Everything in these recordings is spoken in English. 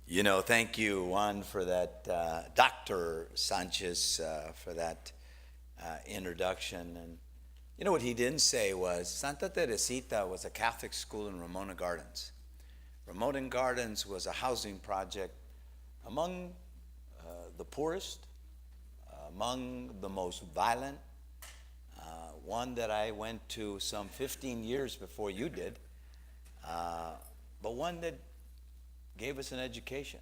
Thank you, Juan, for that, Dr. Sanchez, for that introduction. And what he didn't say was Santa Teresita was a Catholic school in Ramona Gardens. Ramona Gardens was a housing project among the poorest, among the most violent, one that I went to some 15 years before you did, but one that gave us an education.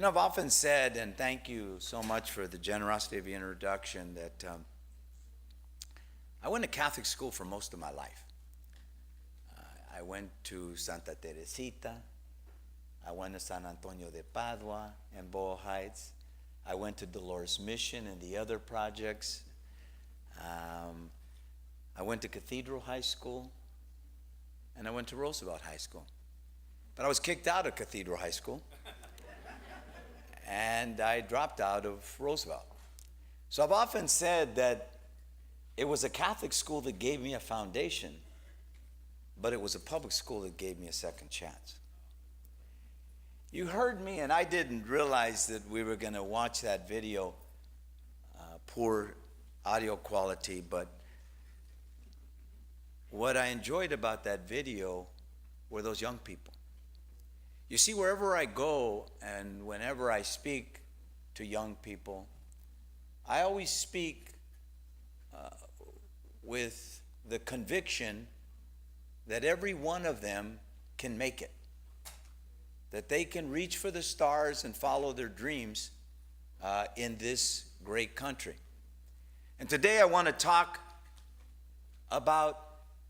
I've often said, and thank you so much for the generosity of your introduction, that I went to Catholic school for most of my life. I went to Santa Teresita. I went to San Antonio de Padua and Boyle Heights. I went to Dolores Mission and the other projects. I went to Cathedral High School, and I went to Roosevelt High School. But I was kicked out of Cathedral High School, and I dropped out of Roosevelt. So I've often said that it was a Catholic school that gave me a foundation, but it was a public school that gave me a second chance. You heard me, and I didn't realize that we were going to watch that video, poor audio quality, but what I enjoyed about that video were those young people. You see, wherever I go and whenever I speak to young people, I always speak with the conviction that every one of them can make it, that they can reach for the stars and follow their dreams in this great country. And today I want to talk about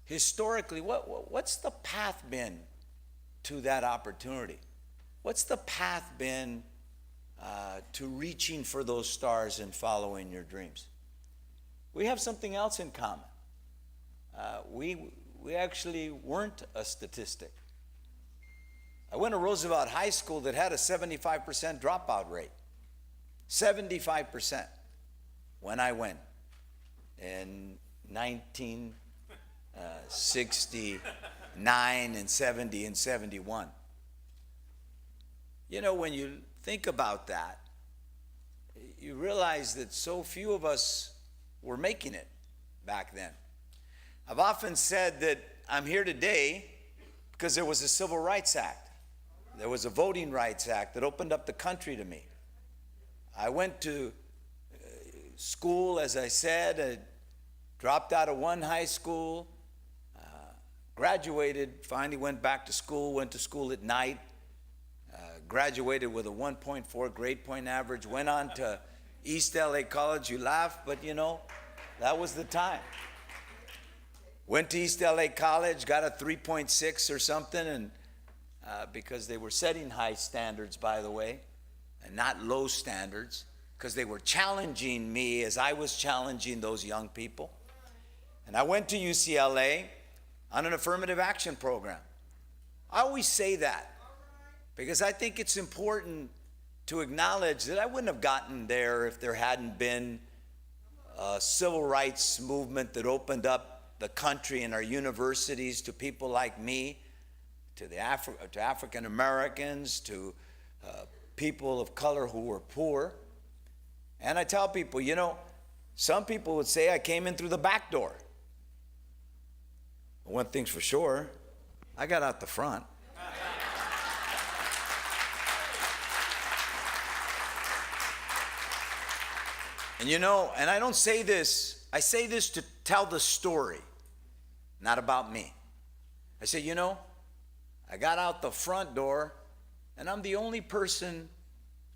historically what's the path been to that opportunity? What's the path been to reaching for those stars and following your dreams? We have something else in common. We actually weren't a statistic. I went to Roosevelt High School that had a 75% dropout rate. 75% when I went in 1969 and 70 and 71. When you think about that, you realize that so few of us were making it back then. I've often said that I'm here today because there was a Civil Rights Act. There was a Voting Rights Act that opened up the country to me. I went to school, as I said, I dropped out of one high school, graduated, finally went back to school, went to school at night, graduated with a 1.4 grade point average, went on to East LA College. You laugh, but that was the time. Went to East LA College, got a 3.6 or something, and because they were setting high standards, by the way, and not low standards, because they were challenging me as I was challenging those young people. And I went to UCLA on an affirmative action program. I always say that because I think it's important to acknowledge that I wouldn't have gotten there if there hadn't been a civil rights movement that opened up the country and our universities to people like me, to African Americans, to people of color who were poor. And I tell people, some people would say I came in through the back door. One thing's for sure, I got out the front. And and I don't say this, I say this to tell the story, not about me. I say, I got out the front door, and I'm the only person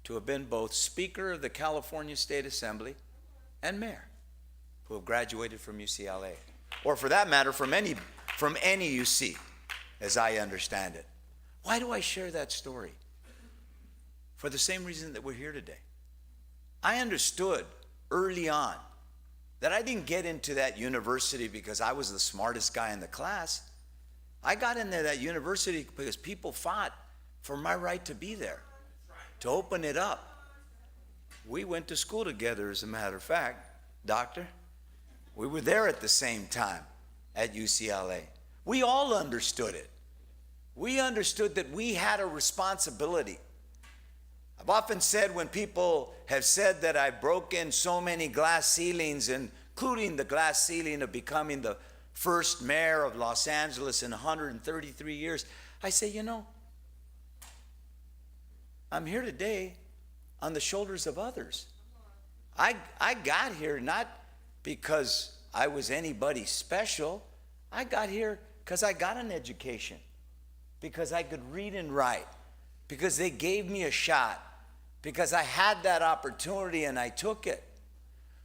to have been both Speaker of the California State Assembly and Mayor who have graduated from UCLA. Or for that matter, from any UC, as I understand it. Why do I share that story? For the same reason that we're here today. I understood early on that I didn't get into that university because I was the smartest guy in the class. I got into that university because people fought for my right to be there, to open it up. We went to school together, as a matter of fact, Doctor. We were there at the same time at UCLA. We all understood it. We understood that we had a responsibility I've often said when people have said that I've broken so many glass ceilings, including the glass ceiling of becoming the first mayor of Los Angeles in 133 years, I say, you know, I'm here today on the shoulders of others. I got here not because I was anybody special. I got here because I got an education, because I could read and write, because they gave me a shot, because I had that opportunity and I took it.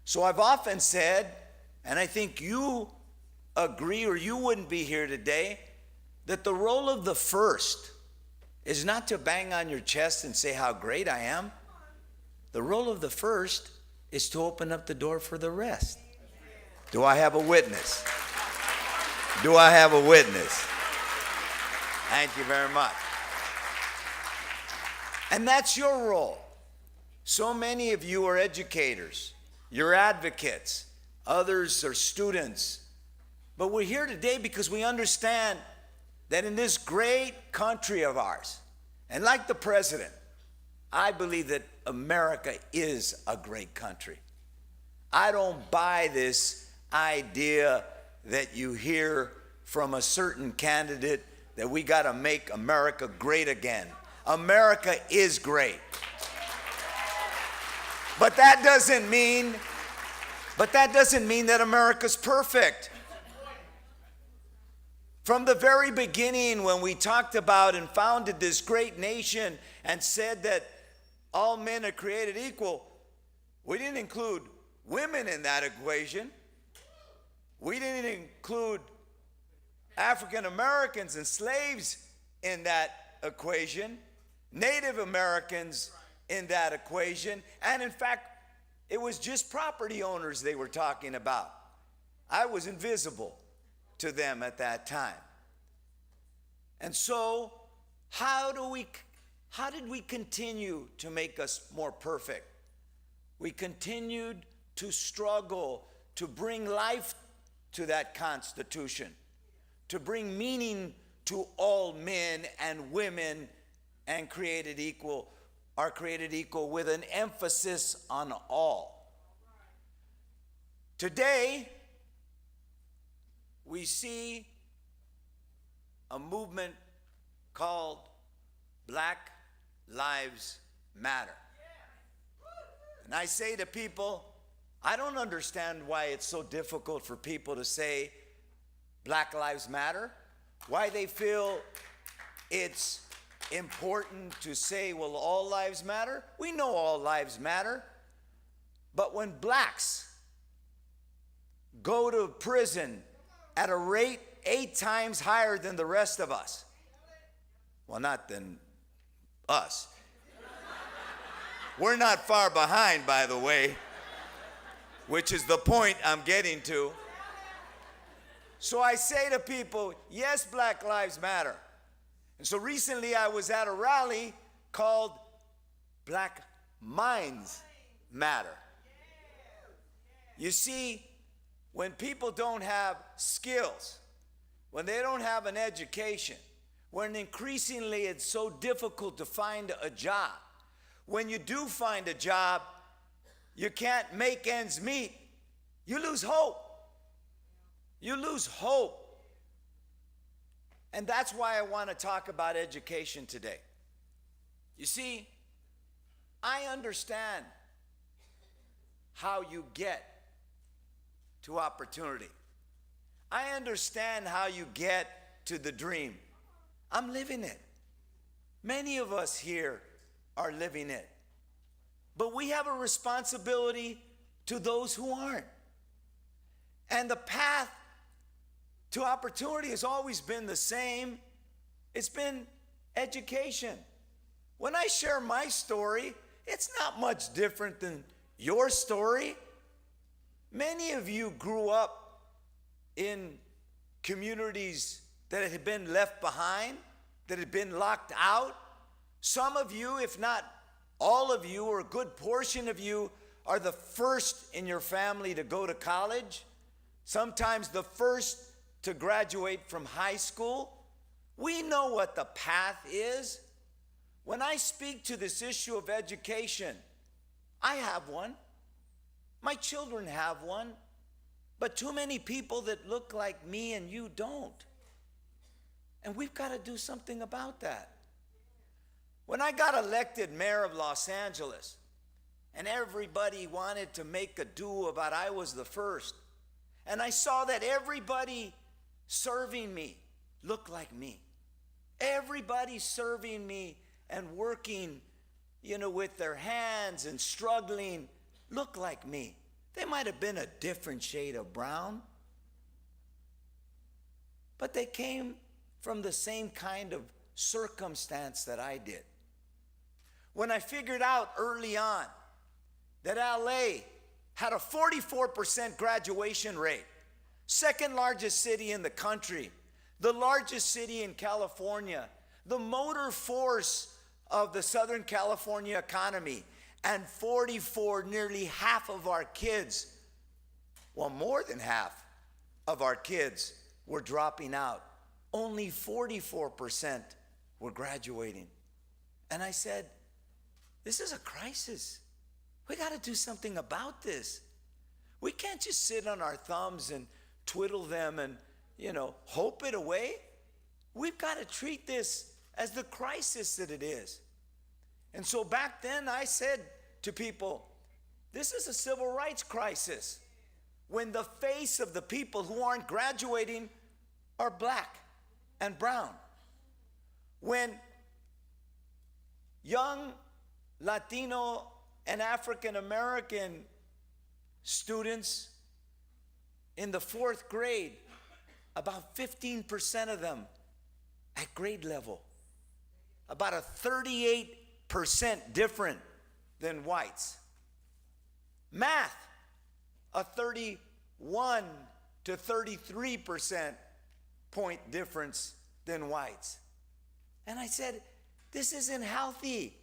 So I've often said, and I think you agree or you wouldn't be here today, that the role of the first is not to bang on your chest and say how great I am. The role of the first is to open up the door for the rest. Do I have a witness? Do I have a witness? Thank you very much. And that's your role. So many of you are educators, you're advocates, others are students. But we're here today because we understand that in this great country of ours, and like the president, I believe that America is a great country. I don't buy this idea that you hear from a certain candidate that we got to make America great again. America is great. But that doesn't mean that America's perfect. From the very beginning, when we talked about and founded this great nation and said that all men are created equal, we didn't include women in that equation. We didn't include African Americans and slaves in that equation, Native Americans in that equation, and in fact, it was just property owners they were talking about. I was invisible to them at that time. And so, how did we continue to make us more perfect? We continued to struggle to bring life to that Constitution, to bring meaning to all men and women, and are created equal with an emphasis on all. Today, we see a movement called Black Lives Matter. And I say to people, I don't understand why it's so difficult for people to say Black Lives Matter, why they feel it's important to say, well, all lives matter. We know all lives matter. But when blacks go to prison at a rate 8 times higher than the rest of us, well, not than us. We're not far behind, by the way, which is the point I'm getting to. So I say to people, yes, Black Lives Matter. And so recently I was at a rally called Black Minds Matter. You see, when people don't have skills, when they don't have an education, when increasingly it's so difficult to find a job, when you do find a job, you can't make ends meet, you lose hope. You lose hope. And that's why I want to talk about education today. You see, I understand how you get to opportunity. I understand how you get to the dream. I'm living it. Many of us here are living it. But we have a responsibility to those who aren't. And the path to opportunity has always been the same. It's been education. When I share my story, it's not much different than your story. Many of you grew up in communities that had been left behind, that had been locked out. Some of you, if not all of you, or a good portion of you, are the first in your family to go to college, sometimes the first to graduate from high school. We know what the path is. When I speak to this issue of education, I have one. My children have one. But too many people that look like me and you don't. And we've got to do something about that. When I got elected mayor of Los Angeles, and everybody wanted to make a do about I was the first, and I saw that everybody serving me looked like me. Everybody serving me and working, with their hands and struggling looked like me. They might have been a different shade of brown, but they came from the same kind of circumstance that I did. When I figured out early on that LA had a 44% graduation rate, second largest city in the country, the largest city in California, the motor force of the Southern California economy, and 44, nearly half of our kids, well, more than half of our kids were dropping out. Only 44% were graduating. And I said, this is a crisis. We got to do something about this. We can't just sit on our thumbs and twiddle them and, hope it away. We've got to treat this as the crisis that it is. And so back then I said to people, this is a civil rights crisis when the face of the people who aren't graduating are black and brown. When young Latino and African American students in the 4th grade, about 15% of them at grade level, about a 38% different than whites. Math, a 31 to 33% point difference than whites. And I said, this isn't healthy.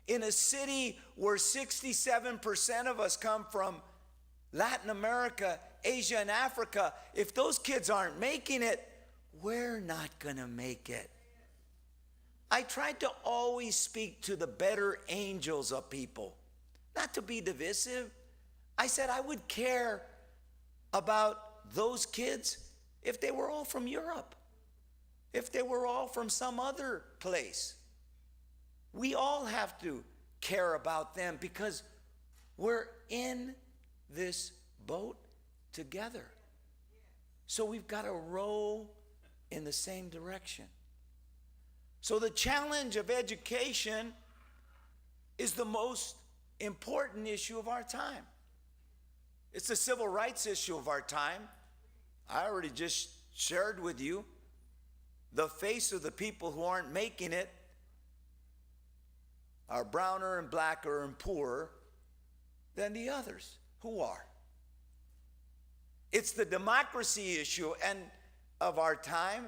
In a city where 67% of us come from Latin America, Asia, and Africa, if those kids aren't making it, we're not gonna make it. I tried to always speak to the better angels of people, not to be divisive. I said I would care about those kids if they were all from Europe, if they were all from some other place. We all have to care about them because we're in this boat together. So we've got to row in the same direction. So the challenge of education is the most important issue of our time. It's the civil rights issue of our time. I already just shared with you the face of the people who aren't making it are browner and blacker and poorer than the others who are. It's the democracy issue and of our time,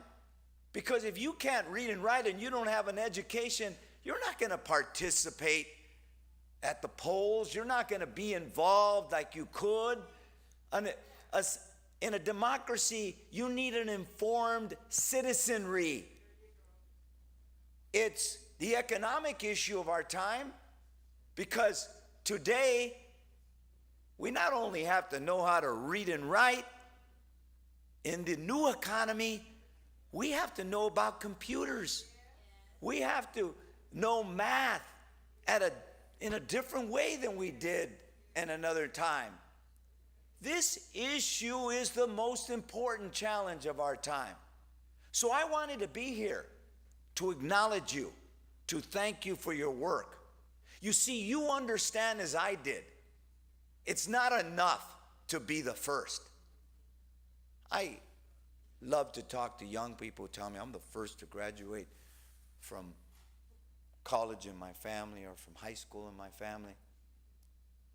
because if you can't read and write and you don't have an education, you're not going to participate at the polls. You're not going to be involved like you could. In a democracy, you need an informed citizenry. It's the economic issue of our time, because today we not only have to know how to read and write, in the new economy, we have to know about computers. We have to know math in a different way than we did in another time. This issue is the most important challenge of our time. So I wanted to be here to acknowledge you, to thank you for your work. You see, you understand as I did, it's not enough to be the first. I love to talk to young people who tell me I'm the first to graduate from college in my family or from high school in my family.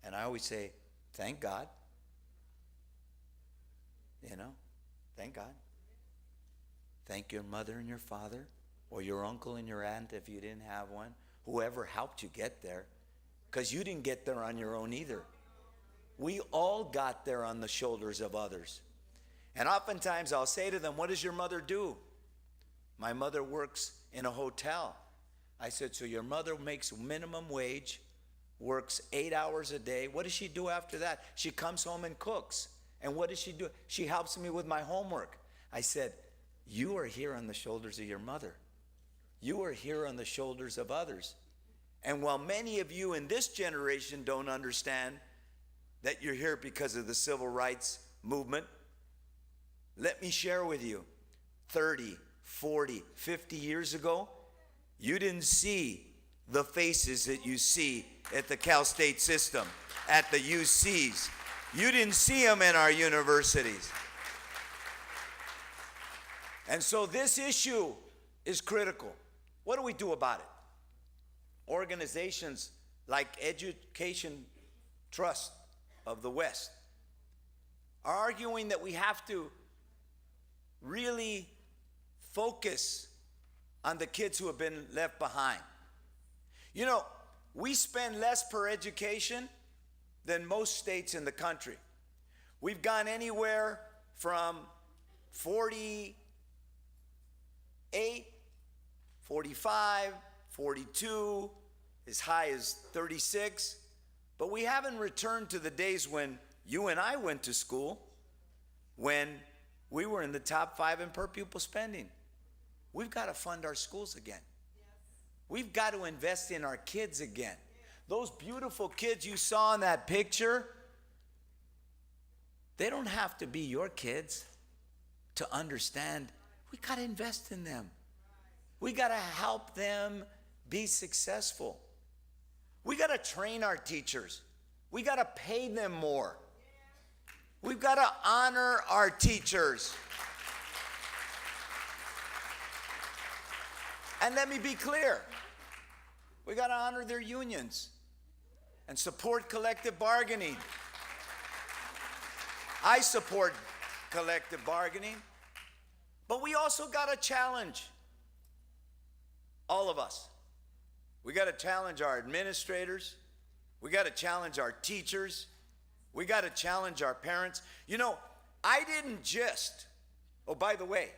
And I always say, thank God. Thank God. Thank your mother and your father, or your uncle and your aunt if you didn't have one, whoever helped you get there, because you didn't get there on your own either. We all got there on the shoulders of others. And oftentimes I'll say to them, what does your mother do? My mother works in a hotel. I said, so your mother makes minimum wage, works 8 hours a day. What does she do after that? She comes home and cooks. And what does she do? She helps me with my homework. I said, you are here on the shoulders of your mother. You are here on the shoulders of others. And while many of you in this generation don't understand that you're here because of the civil rights movement, let me share with you, 30, 40, 50 years ago, you didn't see the faces that you see at the Cal State system, at the UCs. You didn't see them in our universities. And so this issue is critical. What do we do about it? Organizations like Education Trust of the West are arguing that we have to really focus on the kids who have been left behind. You know, we spend less per education than most states in the country. We've gone anywhere from 48, 45, 42, as high as 36. But we haven't returned to the days when you and I went to school, when we were in the top 5 in per pupil spending. We've got to fund our schools again. We've got to invest in our kids again. Those beautiful kids you saw in that picture, they don't have to be your kids to understand. We got to invest in them. We got to help them be successful. We got to train our teachers. We got to pay them more. We've got to honor our teachers. And let me be clear. We got to honor their unions and support collective bargaining. I support collective bargaining, but we also got to challenge all of us. We got to challenge our administrators. We got to challenge our teachers. We got to challenge our parents. You know, I didn't just, oh, by the way,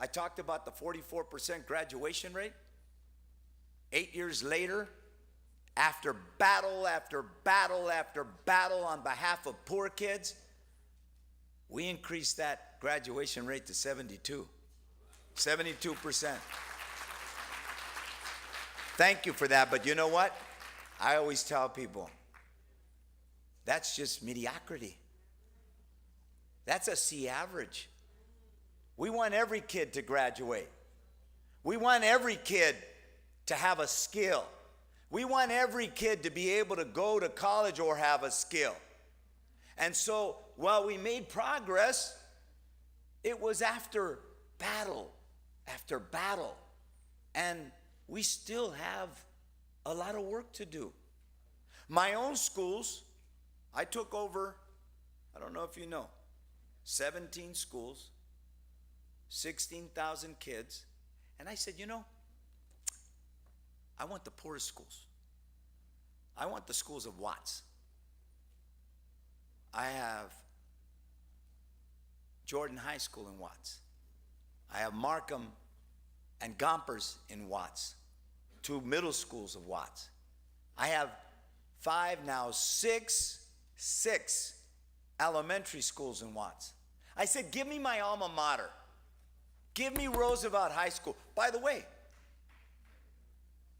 I talked about the 44% graduation rate. 8 years later, after battle after battle after battle on behalf of poor kids, we increased that graduation rate to 72%. Thank you for that, but you know what? I always tell people, that's just mediocrity. That's a C average. We want every kid to graduate. We want every kid to have a skill. We want every kid to be able to go to college or have a skill. And so while we made progress, it was after battle after battle. And we still have a lot of work to do. My own schools, I took over, I don't know if you know, 17 schools, 16,000 kids. And I said, you know, I want the poorest schools. I want the schools of Watts. I have Jordan High School in Watts. I have Markham and Gompers in Watts, 2 middle schools of Watts. I have 5, now 6 elementary schools in Watts. I said, give me my alma mater. Give me Roosevelt High School. By the way,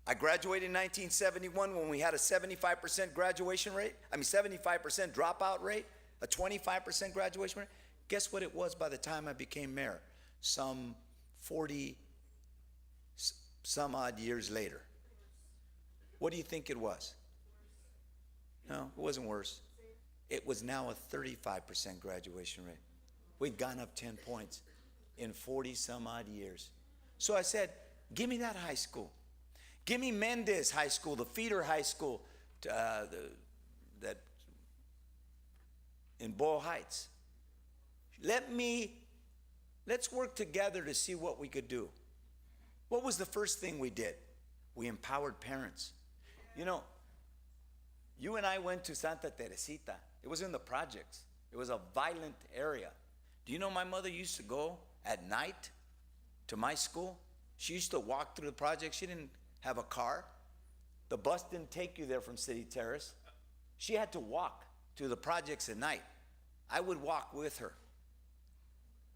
I graduated in 1971 when we had a 75% graduation rate. 75% dropout rate, a 25% graduation rate. Guess what it was by the time I became mayor? Some 40 some odd years later. What do you think it was? No, it wasn't worse. It was now a 35% graduation rate. We'd gone up 10 points in 40 some odd years. So I said, give me that high school. Give me Mendez High School, the feeder high school that in Boyle Heights. Let's work together to see what we could do. What was the first thing we did? We empowered parents. You know, you and I went to Santa Teresita. It was in the projects. It was a violent area. Do you know my mother used to go at night to my school She used to walk through the project. She didn't have a car. The bus didn't take you there from City Terrace. She had to walk to the projects at night. I would walk with her.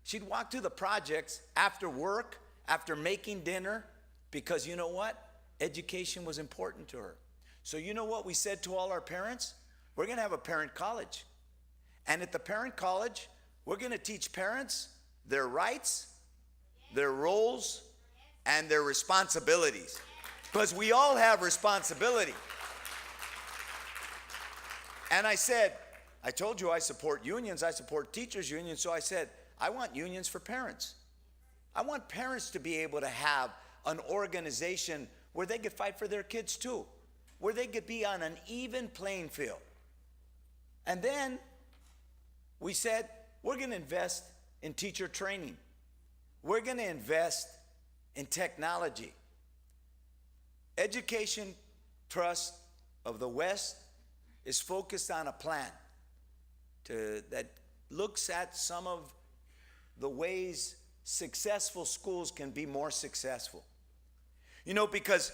She'd walk to the projects after work, after making dinner, because you know what? Education was important to her. So you know what we said to all our parents? We're going to have a parent college. And at the parent college, we're going to teach parents their rights, their roles, and their responsibilities. Because we all have responsibility. And I said, I told you I support unions, I support teachers' unions, so I said, I want unions for parents. I want parents to be able to have an organization where they could fight for their kids too, where they could be on an even playing field. And then we said, we're going to invest in teacher training. We're going to invest in technology. Education Trust of the West is focused on a plan that looks at some of the ways successful schools can be more successful. You know, because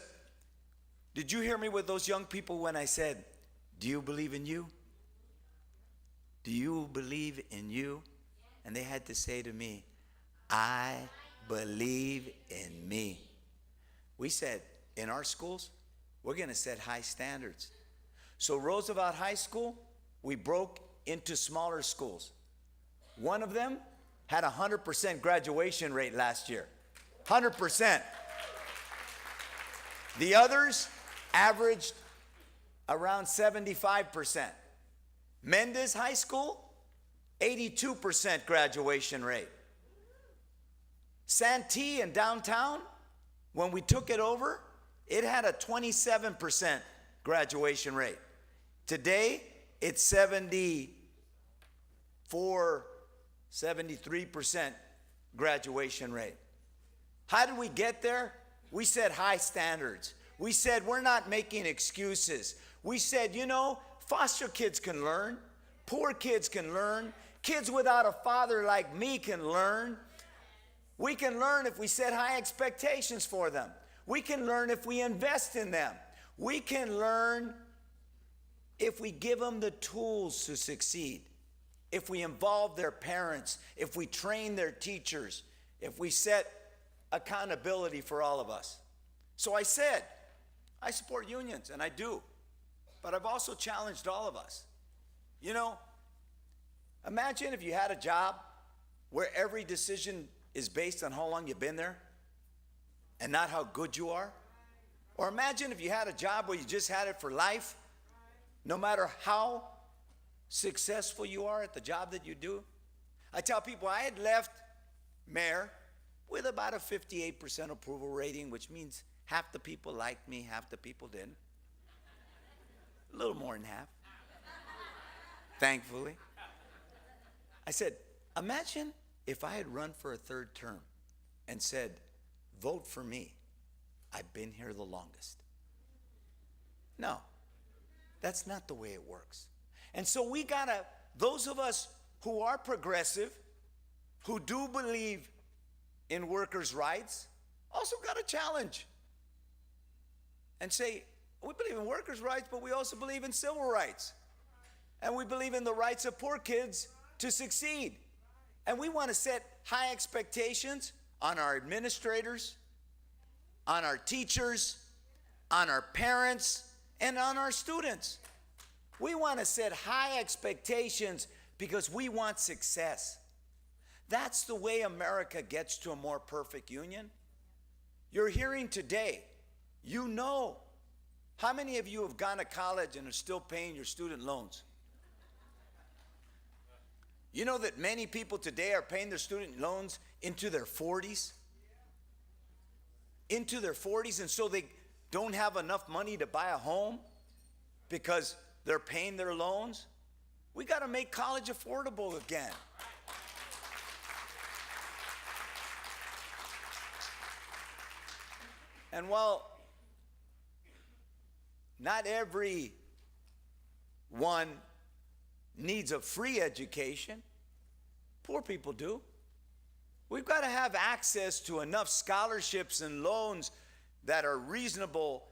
did you hear me with those young people when I said, do you believe in you? Do you believe in you? And they had to say to me, I believe in me. We said, in our schools, we're going to set high standards. So Roosevelt High School, we broke into smaller schools. One of them had a 100% graduation rate last year. 100%. The others averaged around 75%. Mendez High School, 82% graduation rate. Santee in downtown, when we took it over, it had a 27% graduation rate. Today, it's 73% graduation rate. How did we get there? We set high standards. We said we're not making excuses. We said, you know, foster kids can learn. Poor kids can learn. Kids without a father like me can learn. We can learn if we set high expectations for them. We can learn if we invest in them. We can learn if we give them the tools to succeed. If we involve their parents, if we train their teachers, if we set accountability for all of us. So I said, I support unions, and I do. But I've also challenged all of us. You know, imagine if you had a job where every decision is based on how long you've been there and not how good you are. Or imagine if you had a job where you just had it for life, no matter how successful you are at the job that you do. I tell people I had left mayor with about a 58% approval rating, which means half the people liked me, half the people didn't. A little more than half, thankfully. I said, imagine if I had run for a third term and said, vote for me. I've been here the longest. No, that's not the way it works. And so we gotta, those of us who are progressive, who do believe in workers' rights, also gotta challenge and say, we believe in workers' rights, but we also believe in civil rights. And we believe in the rights of poor kids to succeed. And we want to set high expectations on our administrators, on our teachers, on our parents, and on our students. We want to set high expectations because we want success. That's the way America gets to a more perfect union. You're hearing today, you know, how many of you have gone to college and are still paying your student loans? You know that many people today are paying their student loans into their 40s? Into their 40s, and so they don't have enough money to buy a home because they're paying their loans. We got to make college affordable again. And while not everyone needs a free education, poor people do. We've got to have access to enough scholarships and loans that are reasonable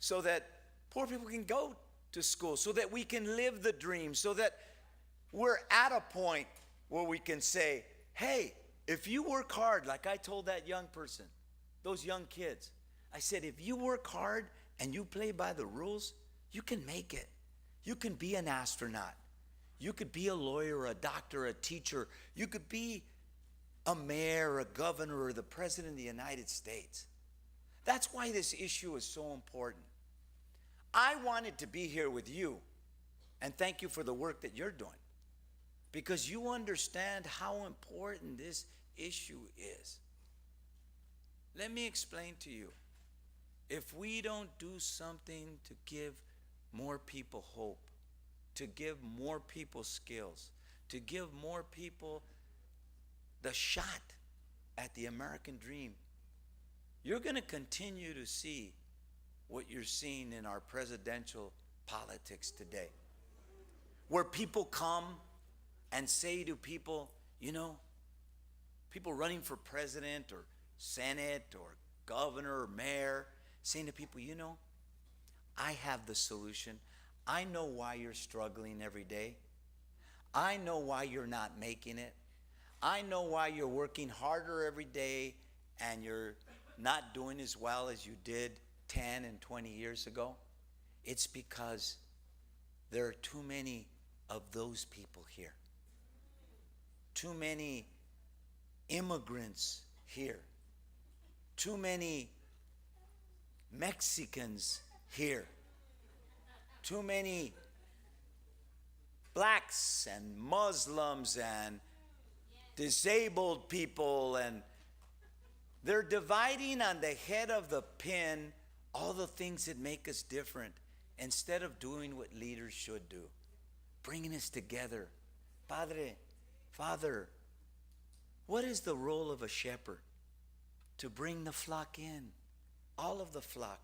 so that poor people can go to school, so that we can live the dream, so that we're at a point where we can say, hey, if you work hard, like I told that young person, those young kids, I said, if you work hard and you play by the rules, you can make it. You can be an astronaut. You could be a lawyer, a doctor, a teacher. You could be a mayor, a governor, or the president of the United States. That's why this issue is so important. I wanted to be here with you, and thank you for the work that you're doing, because you understand how important this issue is. Let me explain to you. If we don't do something to give more people hope, to give more people skills, to give more people the shot at the American dream, you're going to continue to see what you're seeing in our presidential politics today, where people come and say to people, you know, people running for president or senate or governor or mayor, saying to people, you know, I have the solution. I know why you're struggling every day. I know why you're not making it. I know why you're working harder every day and you're not doing as well as you did 10 and 20 years ago. It's because there are too many of those people here. Too many immigrants here. Too many Mexicans here. Too many blacks and Muslims and disabled people, and they're dividing on the head of the pin all the things that make us different instead of doing what leaders should do, bringing us together. Father, what is the role of a shepherd? To bring the flock in, all of the flock.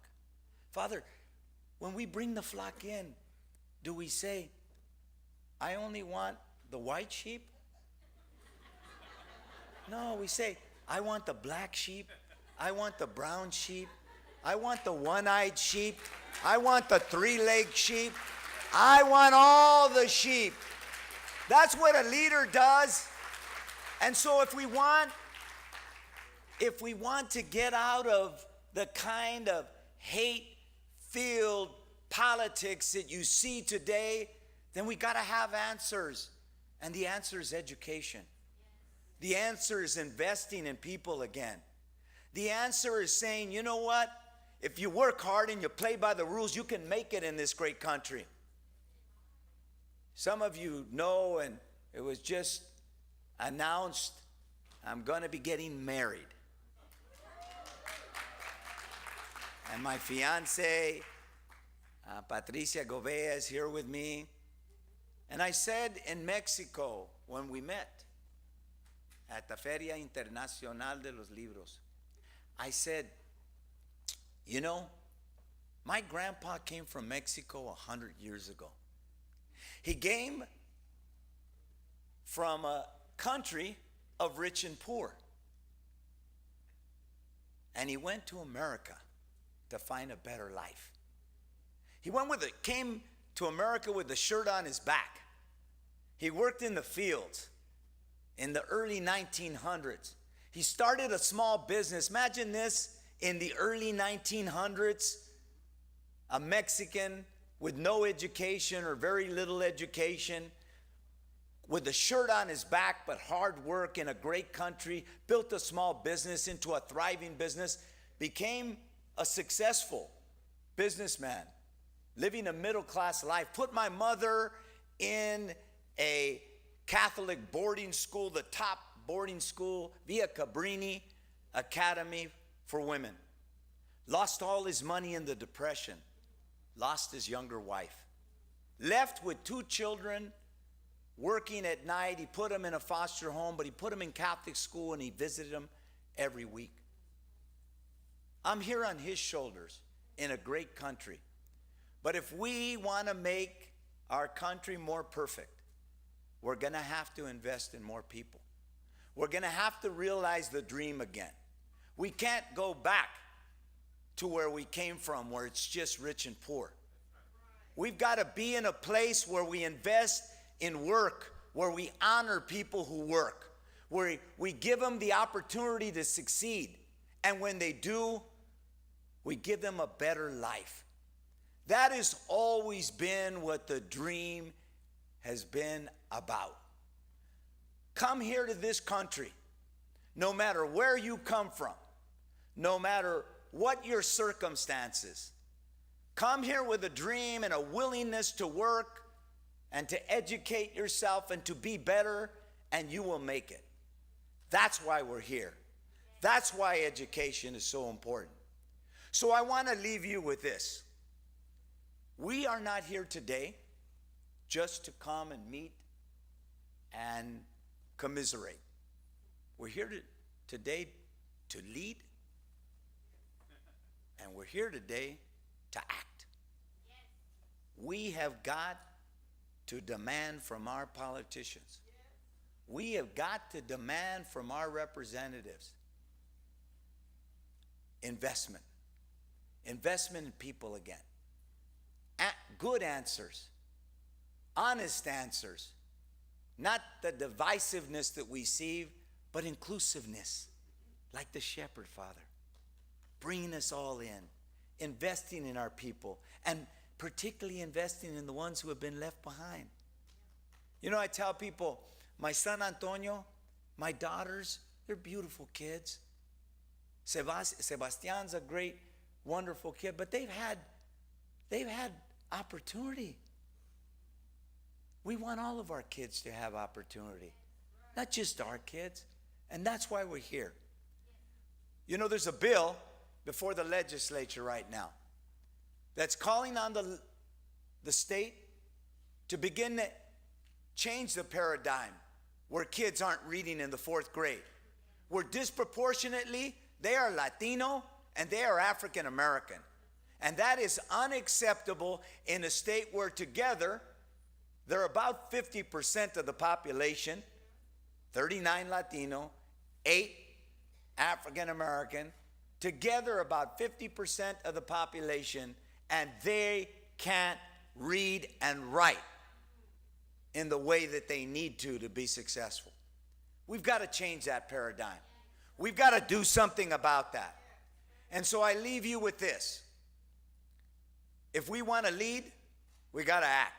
Father, when we bring the flock in, do we say, I only want the white sheep? No, we say, I want the black sheep. I want the brown sheep. I want the one-eyed sheep. I want the three-legged sheep. I want all the sheep. That's what a leader does. And so if we want to get out of the kind of hate-filled politics that you see today, then we got to have answers. And the answer is education. The answer is investing in people again. The answer is saying, you know what? If you work hard and you play by the rules, you can make it in this great country. Some of you know, and it was just announced, I'm going to be getting married. And my fiance, Patricia Govea, is here with me. And I said in Mexico when we met at the Feria Internacional de los Libros, I said, you know, my grandpa came from Mexico 100 years ago. He came from a country of rich and poor. And he went to America to find a better life. He came to America with the shirt on his back. He worked in the fields in the early 1900s. He started a small business. Imagine this, in the early 1900s, a Mexican with no education or very little education, with the shirt on his back but hard work in a great country, built a small business into a thriving business, became a successful businessman, living a middle-class life, put my mother in a Catholic boarding school, the top boarding school, Via Cabrini Academy for Women. Lost all his money in the Depression. Lost his younger wife. Left with 2 children, working at night. He put them in a foster home, but he put them in Catholic school and he visited them every week. I'm here on his shoulders in a great country. But if we want to make our country more perfect, we're going to have to invest in more people. we're going to have to realize the dream again. We can't go back to where we came from, where it's just rich and poor. We've got to be in a place where we invest in work, where we honor people who work, where we give them the opportunity to succeed. And when they do, we give them a better life. That has always been what the dream has been about. Come here to this country, no matter where you come from, no matter what your circumstances. Come here with a dream and a willingness to work and to educate yourself and to be better, and you will make it. That's why we're here. That's why education is so important. So I want to leave you with this. We are not here today just to come and meet and commiserate. We're here today to lead, and we're here today to act. We have got to demand from our politicians. We have got to demand from our representatives investment. Investment in people again. Good answers. Honest answers. Not the divisiveness that we see, but inclusiveness. Like the shepherd, Father. Bringing us all in. Investing in our people. And particularly investing in the ones who have been left behind. You know, I tell people, my son Antonio, my daughters, they're beautiful kids. Sebastian's a great, wonderful kid, but they've had opportunity. We want all of our kids to have opportunity, not just our kids, and that's why we're here. You know, there's a bill before the legislature right now that's calling on the state to begin to change the paradigm where kids aren't reading in the 4th grade, where disproportionately they are Latino and they are African American. And that is unacceptable in a state where together they're about 50% of the population, 39 Latino, 8 African American, together about 50% of the population, and they can't read and write in the way that they need to be successful. We've got to change that paradigm. We've got to do something about that. And so I leave you with this. If we want to lead, we got to act.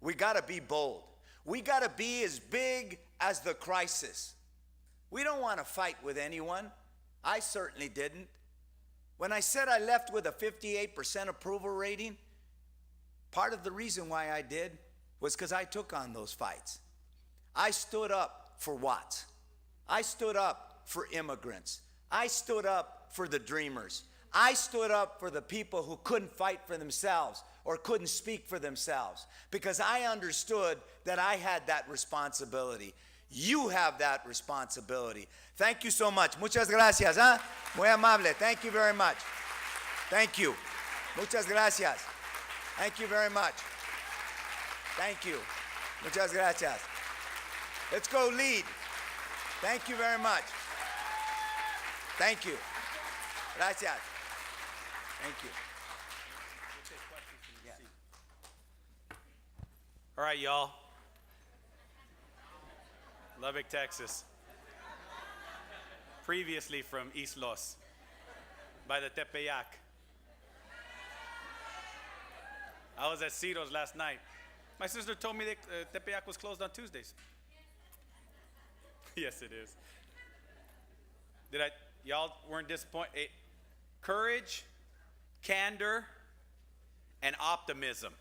We got to be bold. We got to be as big as the crisis. We don't want to fight with anyone. I certainly didn't. When I said I left with a 58% approval rating, part of the reason why I did was because I took on those fights. I stood up for Watts. I stood up for immigrants. I stood up for the dreamers. I stood up for the people who couldn't fight for themselves or couldn't speak for themselves, because I understood that I had that responsibility. You have that responsibility. Thank you so much. Muchas gracias. Muy amable. Thank you very much. Thank you. Muchas gracias. Thank you very much. Thank you. Muchas gracias. Let's go lead. Thank you very much. Thank you. Gracias. Thank you. Yeah. All right, y'all. Lubbock, Texas. Previously from East Los, by the Tepeyac. I was at Cito's last night. My sister told me that Tepeyac was closed on Tuesdays. Yes, it is. Y'all weren't disappointed? Courage, candor, and optimism.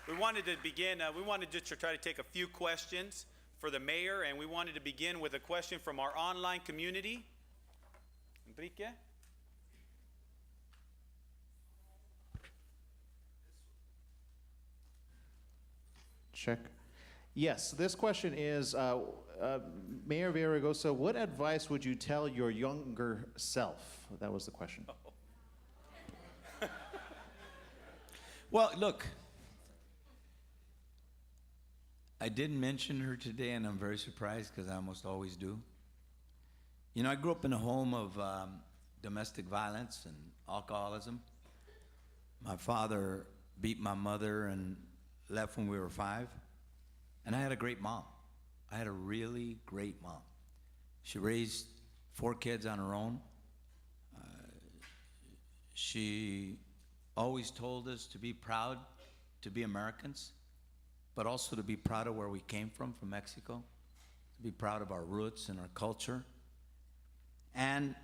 We wanted to begin, we wanted just to try to take a few questions for the mayor, and we wanted to begin with a question from our online community. Enrique? Check. Yes, this question is, Mayor Villaraigosa, what advice would you tell your younger self? That was the question. Well, look, I didn't mention her today, and I'm very surprised because I almost always do. You know, I grew up in a home of domestic violence and alcoholism. My father beat my mother and left when we were 5. And I had a great mom. I had a really great mom. She raised 4 kids on her own. She always told us to be proud to be Americans, but also to be proud of where we came from Mexico, to be proud of our roots and our culture. And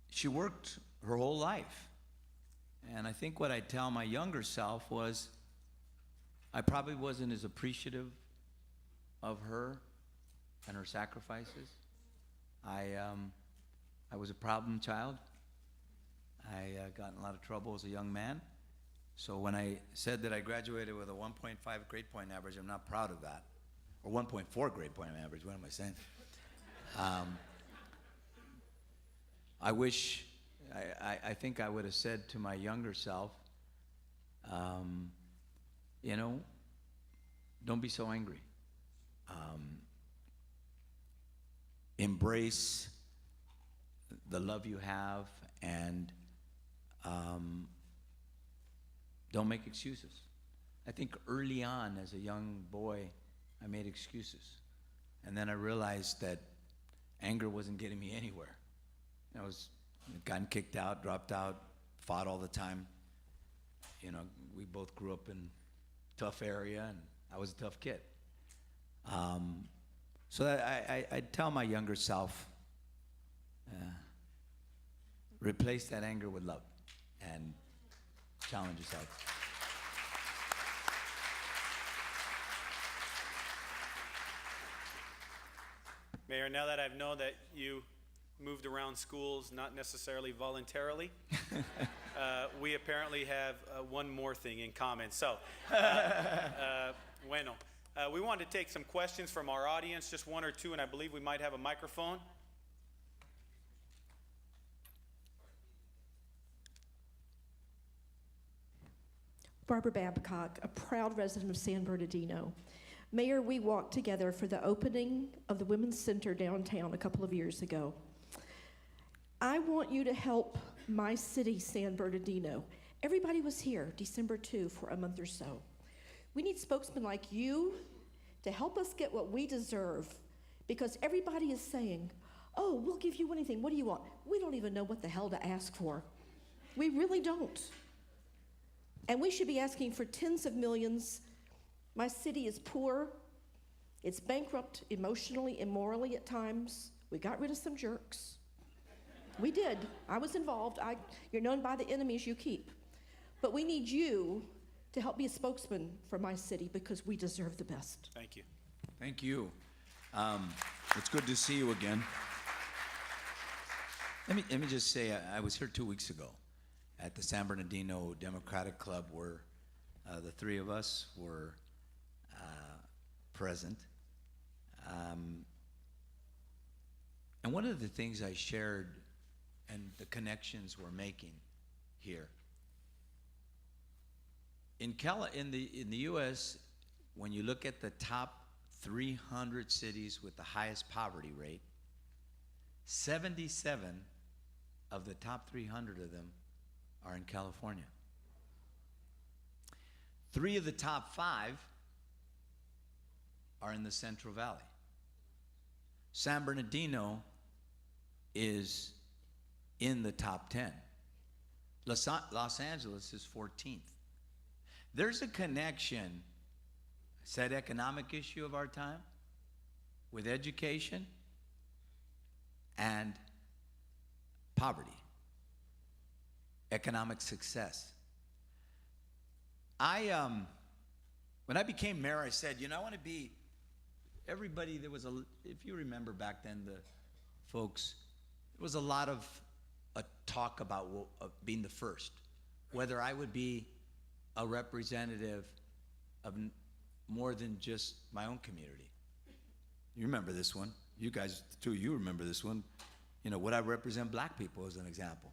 she worked her whole life. And I think what I'd tell my younger self was I probably wasn't as appreciative of her and her sacrifices. I was a problem child. I got in a lot of trouble as a young man. So when I said that I graduated with a 1.5 grade point average, I'm not proud of that. Or 1.4 grade point average, what am I saying? I wish, I think I would have said to my younger self, you know, don't be so angry. Embrace the love you have, and don't make excuses. I think early on as a young boy, I made excuses. And then I realized that anger wasn't getting me anywhere. I was gotten kicked out, dropped out, fought all the time. You know, we both grew up in a tough area, and I was a tough kid. So I'd tell my younger self, replace that anger with love and challenge yourself. Mayor, now that I've known that you moved around schools, not necessarily voluntarily, we apparently have one more thing in common. So, bueno. We want to take some questions from our audience, just 1 or 2, and I believe we might have a microphone. Barbara Babcock, a proud resident of San Bernardino. Mayor, we walked together for the opening of the Women's Center downtown a couple of years ago. I want you to help my city, San Bernardino. Everybody was here December 2 for a month or so. We need spokesmen like you to help us get what we deserve, because everybody is saying, oh, we'll give you anything. What do you want? We don't even know what the hell to ask for. We really don't. And we should be asking for tens of millions. My city is poor. It's bankrupt emotionally and morally at times. We got rid of some jerks. We did. I was involved. You're known by the enemies you keep. But we need you to help be a spokesman for my city, because we deserve the best. Thank you. Thank you. It's good to see you again. Let me just say, I was here 2 weeks ago at the San Bernardino Democratic Club, where the 3 of us were present. And one of the things I shared, and the connections we're making here, in the U.S., when you look at the top 300 cities with the highest poverty rate, 77 of the top 300 of them are in California. 3 of the top 5 are in the Central Valley. San Bernardino is in the top 10. Los Angeles is 14th. There's a connection, said economic issue of our time, with education and poverty, economic success. When I became mayor, I said, you know, I want to be everybody. There was if you remember back then, the folks, there was a lot of talk about being the first, whether I would be a representative of more than just my own community. You remember this one. You guys, too, you remember this one. You know, would I represent black people as an example?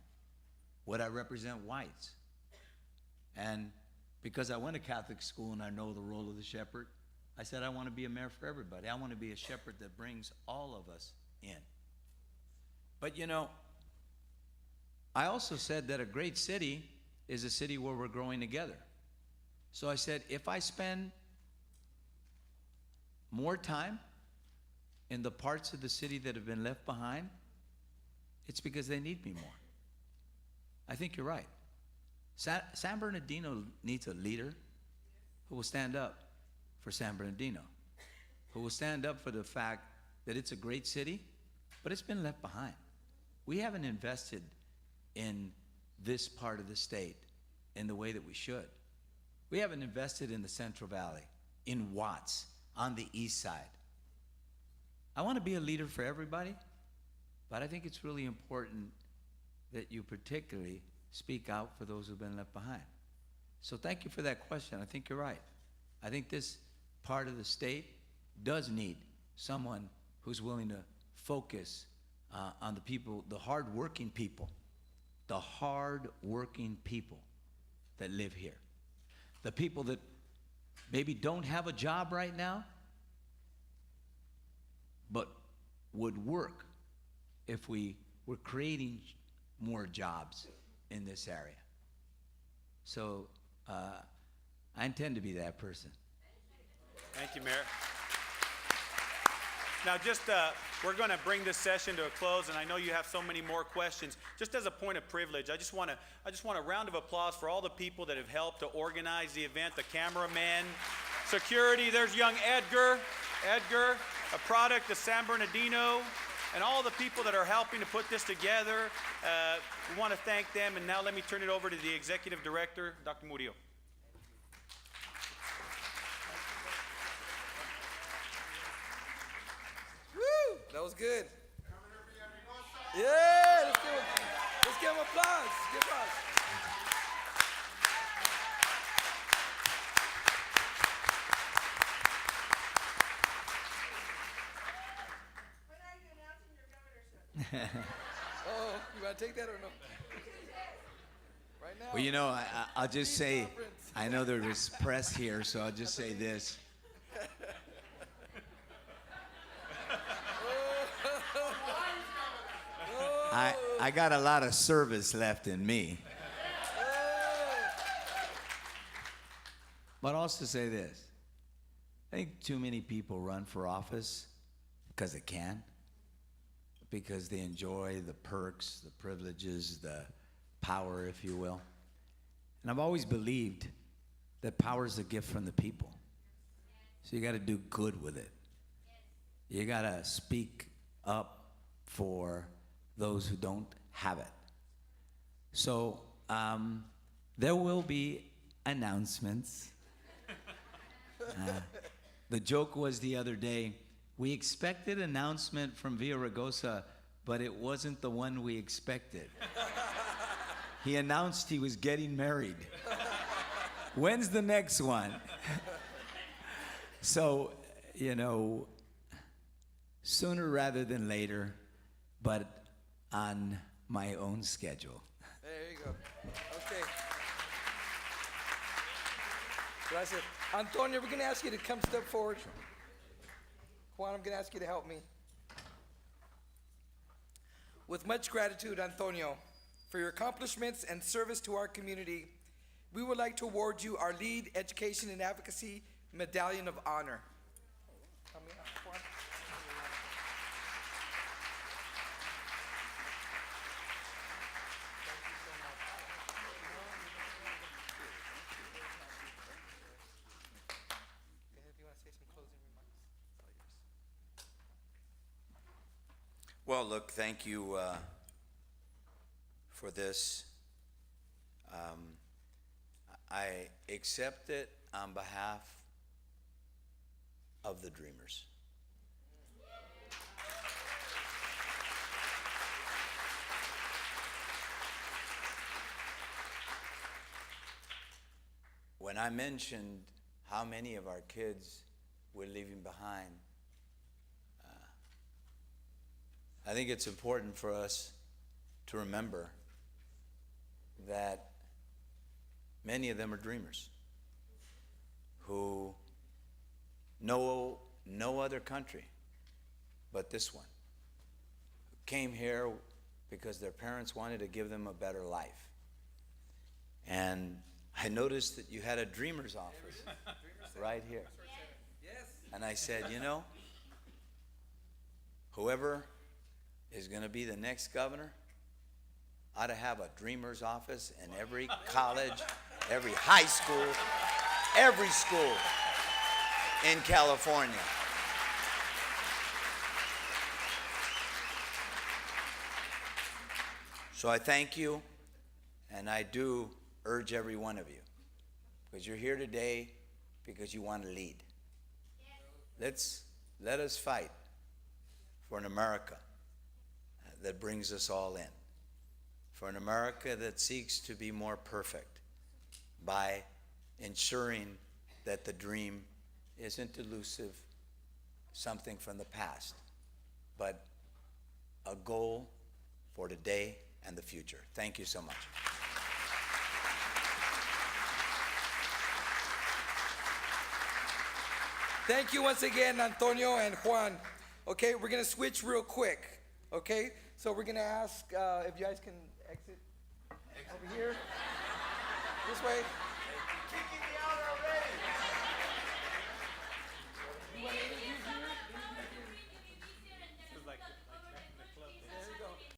Would I represent whites? And because I went to Catholic school and I know the role of the shepherd, I said I want to be a mayor for everybody. I want to be a shepherd that brings all of us in. But you know, I also said that a great city is a city where we're growing together. So I said, if I spend more time in the parts of the city that have been left behind, it's because they need me more. I think you're right. San Bernardino needs a leader who will stand up for San Bernardino, who will stand up for the fact that it's a great city, but it's been left behind. We haven't invested in this part of the state in the way that we should. We haven't invested in the Central Valley, in Watts, on the east side. I want to be a leader for everybody, but I think it's really important that you particularly speak out for those who've been left behind. So thank you for that question. I think you're right. I think this part of the state does need someone who's willing to focus on the people, the hard-working people that live here. The people that maybe don't have a job right now, but would work if we were creating more jobs in this area. So I intend to be that person. Thank you, Mayor. Now, we're going to bring this session to a close, and I know you have so many more questions. Just as a point of privilege, I just want a round of applause for all the people that have helped to organize the event, the cameraman, security. There's young Edgar, a product of San Bernardino, and all the people that are helping to put this together. We want to thank them, and now let me turn it over to the Executive Director, Dr. Murillo. Woo! That was good. Yeah, let's give him applause. Give applause. Oh, you want to take that or no? Right now. Well, you know, I'll just say, I know there's press here, so I'll just say this. I got a lot of service left in me. But also say this. I think too many people run for office because they can, because they enjoy the perks, the privileges, the power, if you will. And I've always believed that power is a gift from the people. So you got to do good with it. You got to speak up for those who don't have it. So there will be announcements. The joke was the other day, we expected an announcement from Villaraigosa, but it wasn't the one we expected. He announced he was getting married. When's the next one? So, you know, sooner rather than later, but on my own schedule. There you go. Okay. Gracias. Antonio, we're going to ask you to come step forward. Juan, I'm going to ask you to help me. With much gratitude, Antonio, for your accomplishments and service to our community, we would like to award you our Lead Education and Advocacy Medallion of Honor. Help me out, Juan. If you want to say some closing remarks, it's all yours. Well, look, thank you for this. I accept it on behalf of the Dreamers. When I mentioned how many of our kids we're leaving behind, I think it's important for us to remember that many of them are dreamers. who know no other country but this one, who came here because their parents wanted to give them a better life. And I noticed that you had a dreamer's office right here. Yes. And I said, you know, whoever is going to be the next governor ought to have a dreamer's office in every college, every high school, every school in California. So I thank you, and I do urge every one of you, because you're here today because you want to lead. Let us fight for an America that brings us all in, for an America that seeks to be more perfect by ensuring that the dream isn't elusive, something from the past, but a goal for today and the future. Thank you so much. Thank you once again, Antonio and Juan. Okay, we're gonna switch real quick. Okay, so we're gonna ask if you guys can exit over here, this way.